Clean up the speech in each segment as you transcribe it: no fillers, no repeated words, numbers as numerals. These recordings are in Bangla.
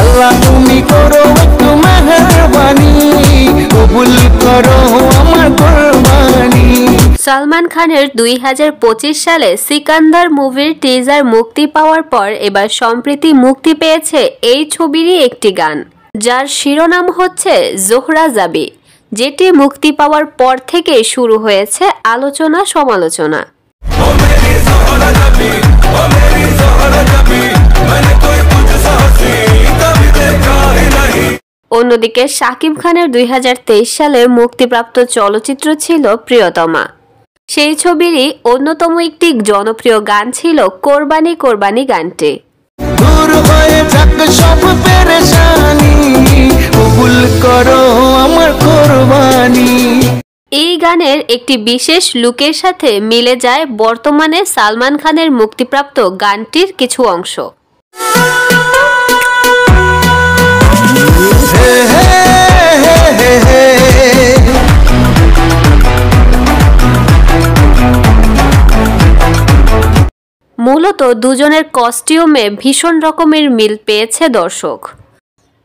আল্লাহ তুমি করো একটু মেহেরবানি, কবুল করো আমার কুরবানি। সালমান খানের 2025 সালে সিকান্দার মুভির টিজার মুক্তি পাওয়ার পর এবার সম্প্রতি মুক্তি পেয়েছে এই ছবিরই একটি গান, যার শিরোনাম হচ্ছে জোহরা যাবি, যেটি মুক্তি পাওয়ার পর থেকে শুরু হয়েছে আলোচনা সমালোচনা। অন্যদিকে শাকিব খানের 2023 সালে মুক্তিপ্রাপ্ত চলচ্চিত্র ছিল প্রিয়তমা। সেই ছবিরই অন্যতম একটি জনপ্রিয় গান ছিল কোরবানি কোরবানি গানটি। দূর হয়ে যাক সব পেরেশানি, কবুল করো আমার কুরবানি। এই গানের একটি বিশেষ লুকের সাথে মিলে যায় বর্তমানে সালমান খানের মুক্তিপ্রাপ্ত গানটির কিছু অংশ। মূলত দুজনের কস্টিউমে ভীষণ রকমের মিল পেয়েছে দর্শক।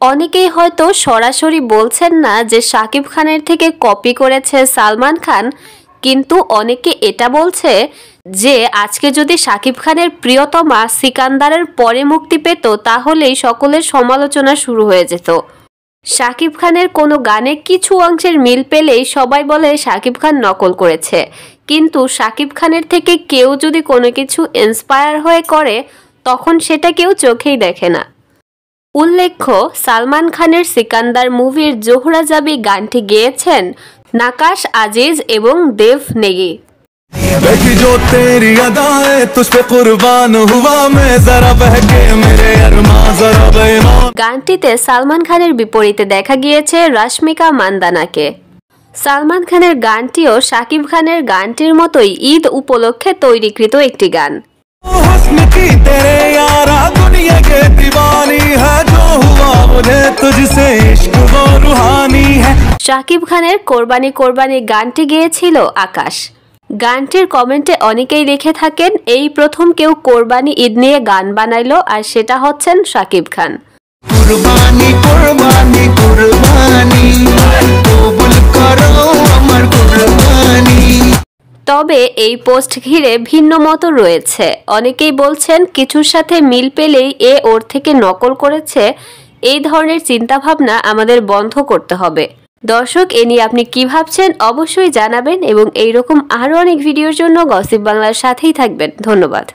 অনেকেই হয়তো সরাসরি বলছেন না যে শাকিব খানের থেকে কপি করেছে সালমান খান, কিন্তু অনেকে এটা বলছে যে আজকে যদি শাকিব খানের প্রিয়তমা সিকান্দারের পরে মুক্তি পেত তাহলেই সকলের সমালোচনা শুরু হয়ে যেত। শাকিব খানের কোনো গানে কিছু অংশের মিল পেলেই সবাই বলে শাকিব খান নকল করেছে, কিন্তু শাকিব খানের থেকে কেউ যদি কোনো কিছু ইন্সপায়ার হয়ে করে তখন সেটা কেউ চোখেই দেখে না। উল্লেখ্য, সালমান খানের সিকান্দার মুভির জোহরা যাবি গানটি গেয়েছেন নাকাশ আজিজ এবং দেব নেগি। গানটিতে সালমান খানের বিপরীতে দেখা গিয়েছে রশ্মিকা মান্দানাকে। সালমান খানের গানটিও শাকিব খানের গানটির মতোই ঈদ উপলক্ষে তৈরিকৃত একটি গান। শাকিব খানের কোরবানি কোরবানি গানটি গেয়েছিল আকাশ। গানটির কমেন্টে অনেকেই লিখে থাকেন এই প্রথম কেউ কোরবানি ঈদ নিয়ে গান বানাইলো, আর সেটা হচ্ছেন শাকিব খান। কুরবানি কুরবানি কুরবানি, কবুল করো আমার কুরবানি। তবে এই পোস্ট ঘিরে ভিন্ন মত রয়েছে। অনেকেই বলছেন কিছুর সাথে মিল পেলেই এ ওর থেকে নকল করেছে। এই ধরনের চিন্তাভাবনা আমাদের বন্ধ করতে হবে। দর্শক, এ নিয়ে আপনি কি ভাবছেন অবশ্যই জানাবেন এবং এইরকম আরও অনেক ভিডিওর জন্য গসিপ বাংলার সাথেই থাকবেন। ধন্যবাদ।